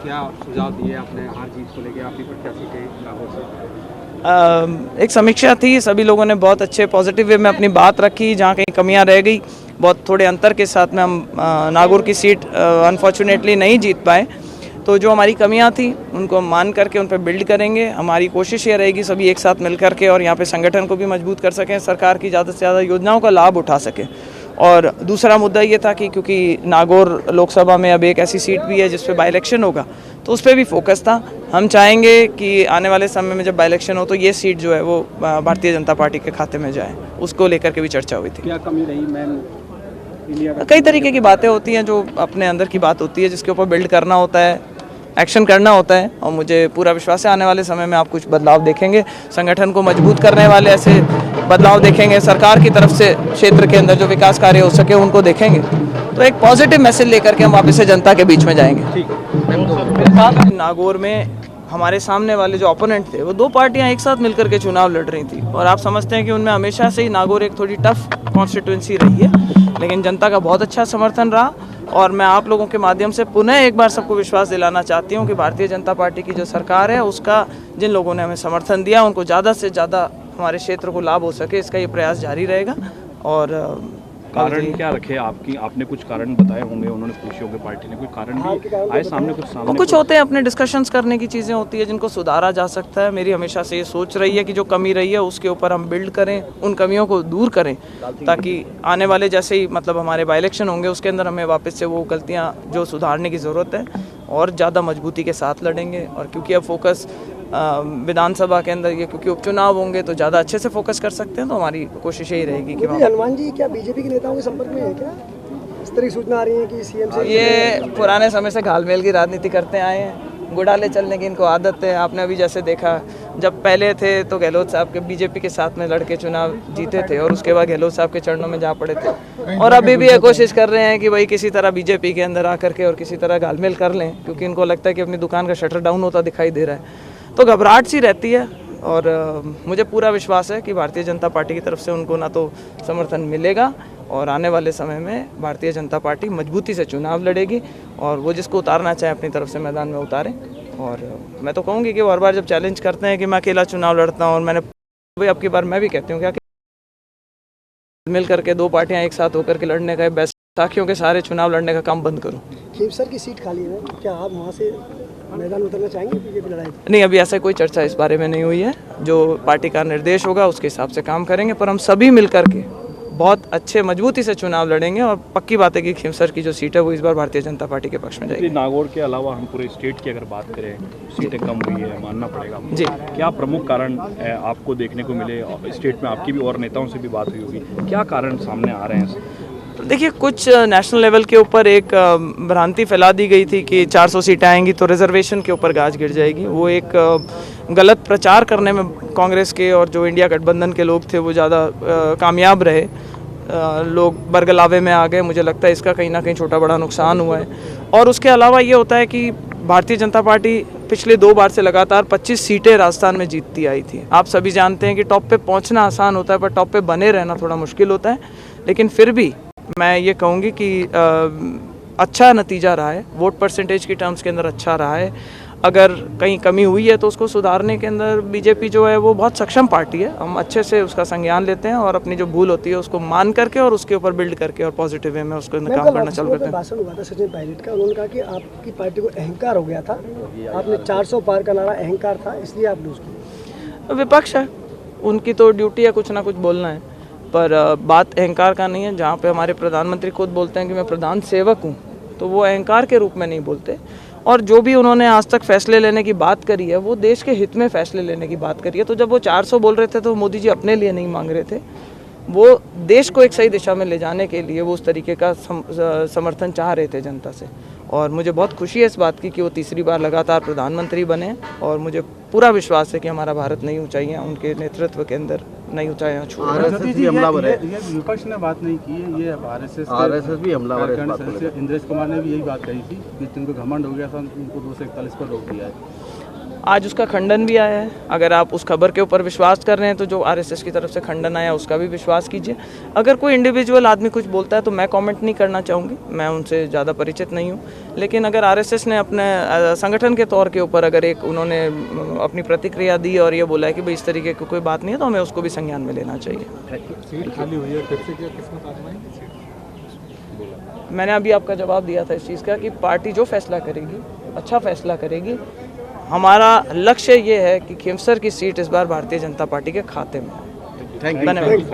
क्या सुझाव दिए आपने हार जीत को लेकर, आप भी प्रत्याशी थे नागौर से? एक समीक्षा थी, सभी लोगों ने बहुत अच्छे पॉजिटिव वे में अपनी बात रखी। जहाँ कहीं कमियां रह गई, बहुत थोड़े अंतर के साथ में हम नागौर की सीट अनफॉर्चुनेटली नहीं जीत पाए। तो जो हमारी कमियां थी उनको हम मान करके उन पर बिल्ड करेंगे। हमारी कोशिश ये रहेगी सभी एक साथ मिल करके और यहाँ पे संगठन को भी मजबूत कर सकें, सरकार की ज़्यादा से ज़्यादा योजनाओं का लाभ उठा सकें। और दूसरा मुद्दा ये था कि क्योंकि नागौर लोकसभा में अब एक ऐसी सीट भी है जिस पे बाई इलेक्शन होगा, तो उस पर भी फोकस था। हम चाहेंगे कि आने वाले समय में जब बाई इलेक्शन हो तो ये सीट जो है वो भारतीय जनता पार्टी के खाते में जाए, उसको लेकर के भी चर्चा हुई थी। क्या कमी रही मैम? कई तरीके की बातें होती हैं जो अपने अंदर की बात होती है, जिसके ऊपर बिल्ड करना होता है, एक्शन करना होता है। और मुझे पूरा विश्वास है आने वाले समय में आप कुछ बदलाव देखेंगे, संगठन को मजबूत करने वाले ऐसे बदलाव देखेंगे। सरकार की तरफ से क्षेत्र के अंदर जो विकास कार्य हो सके उनको देखेंगे, तो एक पॉजिटिव मैसेज लेकर के हम वापस से जनता के बीच में जाएंगे। मेरे साथ नागौर में हमारे सामने वाले जो ओपोनेंट थे वो दो पार्टियां एक साथ मिलकर के चुनाव लड़ रही थी, और आप समझते हैं कि उनमें हमेशा से ही नागौर एक थोड़ी टफ कॉन्स्टिट्यूंसी रही है, लेकिन जनता का बहुत अच्छा समर्थन रहा। और मैं आप लोगों के माध्यम से पुनः एक बार सबको विश्वास दिलाना चाहती हूँ कि भारतीय जनता पार्टी की जो सरकार है उसका जिन लोगों ने हमें समर्थन दिया उनको ज़्यादा से ज़्यादा हमारे क्षेत्र को लाभ हो सके, इसका ये प्रयास जारी रहेगा। और कारण क्या रखे आपकी? आपने कुछ कारण बताए होंगे, उन्होंने पूछे होंगे, पार्टी ने कोई कारण भी आए सामने? कुछ होते हैं अपने डिस्कशंस करने की चीज़ें होती है जिनको सुधारा जा सकता है। मेरी हमेशा से ये सोच रही है कि जो कमी रही है उसके ऊपर हम बिल्ड करें, उन कमियों को दूर करें, ताकि आने वाले जैसे ही मतलब हमारे बाई इलेक्शन होंगे उसके अंदर हमें वापस से वो गलतियाँ जो सुधारने की ज़रूरत है और ज़्यादा मजबूती के साथ लड़ेंगे। और क्योंकि अब फोकस विधानसभा के अंदर ये क्योंकि उपचुनाव होंगे तो ज़्यादा अच्छे से फोकस कर सकते हैं, तो हमारी कोशिश यही रहेगी कि हनुमान जी क्या बीजेपी के नेताओं के संपर्क में है क्या? इस तरह की सूचना आ रही है कि सीएम से ये पुराने समय से घालमेल की राजनीति करते आए हैं, गुड़ाले चलने की इनको आदत है। आपने अभी जैसे देखा, जब पहले थे तो गहलोत साहब के बीजेपी के साथ में लड़के चुनाव जीते थे और उसके बाद गहलोत साहब के चरणों में जा पड़े थे, और अभी भी ये कोशिश कर रहे हैं कि भाई किसी तरह बीजेपी के अंदर आकर के और किसी तरह घालमेल कर लें, क्योंकि इनको लगता है कि अपनी दुकान का शटर डाउन होता दिखाई दे रहा है। तो घबराहट सी रहती है, और मुझे पूरा विश्वास है कि भारतीय जनता पार्टी की तरफ से उनको ना तो समर्थन मिलेगा, और आने वाले समय में भारतीय जनता पार्टी मजबूती से चुनाव लड़ेगी, और वो जिसको उतारना चाहे अपनी तरफ से मैदान में उतारें। और मैं तो कहूँगी कि वो हर बार जब चैलेंज करते हैं कि मैं अकेला चुनाव लड़ता हूँ, और मैंने भाई अब की बार मैं भी कहती हूँ क्या मिल करके दो पार्टियाँ एक साथ होकर के लड़ने का बेस्ट, साखियों के सारे चुनाव लड़ने का काम बंद करूँ। खेमसर की सीट खाली है, क्या आप वहाँ से मैदान उतरना चाहेंगे बीजेपी लड़ाई? नहीं, अभी ऐसा कोई चर्चा इस बारे में नहीं हुई है। जो पार्टी का निर्देश होगा उसके हिसाब से काम करेंगे, पर हम सभी मिलकर के बहुत अच्छे मजबूती से चुनाव लड़ेंगे। और पक्की बात है कि खिमसर की जो सीट है वो इस बार भारतीय जनता पार्टी के पक्ष में जाएगी। नागौर के अलावा हम पूरे स्टेट की अगर बात करें, सीटें कम हुई है, मानना पड़ेगा जी। क्या प्रमुख कारण आपको देखने को मिले? स्टेट में आपकी भी और नेताओं से भी बात हुई होगी, क्या कारण सामने आ रहे हैं? देखिए, कुछ नेशनल लेवल के ऊपर एक भ्रांति फैला दी गई थी कि 400 सीटें आएंगी तो रिजर्वेशन के ऊपर गाज गिर जाएगी। वो एक गलत प्रचार करने में कांग्रेस के और जो इंडिया गठबंधन के लोग थे वो ज़्यादा कामयाब रहे। लोग बरगलावे में आ गए। मुझे लगता है इसका कहीं ना कहीं छोटा बड़ा नुकसान हुआ है। और उसके अलावा ये होता है कि भारतीय जनता पार्टी पिछले 2 बार से लगातार 25 सीटें राजस्थान में जीतती आई थी। आप सभी जानते हैं कि टॉप पे पहुंचना आसान होता है, पर टॉप पे बने रहना थोड़ा मुश्किल होता है। लेकिन फिर भी मैं ये कहूँगी कि अच्छा नतीजा रहा है, वोट परसेंटेज की टर्म्स के अंदर अच्छा रहा है। अगर कहीं कमी हुई है तो उसको सुधारने के अंदर बीजेपी जो है वो बहुत सक्षम पार्टी है। हम अच्छे से उसका संज्ञान लेते हैं और अपनी जो भूल होती है उसको मान करके और उसके ऊपर बिल्ड करके और पॉजिटिव वे में उसको काम करना चालू करते हैं। भाषण हुआ था सचिन पायलट का, उन्होंने कहा कि आपकी पार्टी को अहंकार हो गया था, आपने 400 पार का नारा अहंकार था इसलिए आप लूज किए। विपक्ष है, उनकी तो ड्यूटी है कुछ ना कुछ बोलना है, पर बात अहंकार का नहीं है। जहाँ पे हमारे प्रधानमंत्री खुद बोलते हैं कि मैं प्रधान सेवक हूँ, तो वो अहंकार के रूप में नहीं बोलते। और जो भी उन्होंने आज तक फैसले लेने की बात करी है वो देश के हित में फैसले लेने की बात करी है। तो जब वो 400 बोल रहे थे तो मोदी जी अपने लिए नहीं मांग रहे थे, वो देश को एक सही दिशा में ले जाने के लिए वो उस तरीके का समर्थन चाह रहे थे जनता से। और मुझे बहुत खुशी है इस बात की कि वो तीसरी बार लगातार प्रधानमंत्री बने, और मुझे पूरा विश्वास है कि हमारा भारत नई ऊंचाइयां उनके नेतृत्व के अंदर नई ऊंचाइयां छू रहा है। भी हमलावर है, ये विपक्ष ने बात नहीं की है, ये आरएसएस भी हमलावर है। इंद्रेश कुमार ने भी यही बात कही थी कि जिनको घमंड हो गया था उनको 241 पर रोक दिया है। आज उसका खंडन भी आया है। अगर आप उस खबर के ऊपर विश्वास कर रहे हैं तो जो आरएसएस की तरफ से खंडन आया उसका भी विश्वास कीजिए। अगर कोई इंडिविजुअल आदमी कुछ बोलता है तो मैं कमेंट नहीं करना चाहूँगी, मैं उनसे ज़्यादा परिचित नहीं हूँ। लेकिन अगर आरएसएस ने अपने संगठन के तौर के ऊपर अगर एक उन्होंने अपनी प्रतिक्रिया दी और ये बोला है कि भाई इस तरीके की कोई बात नहीं है, तो हमें उसको भी संज्ञान में लेना चाहिए। सीट खाली हुई है, फिर से क्या किस्मत आजमाएंगे? मैंने अभी आपका जवाब दिया था इस चीज़ का कि पार्टी जो फैसला करेगी अच्छा फैसला करेगी। हमारा लक्ष्य ये है कि खींवसर की सीट इस बार भारतीय जनता पार्टी के खाते में। Thank you. धन्यवाद।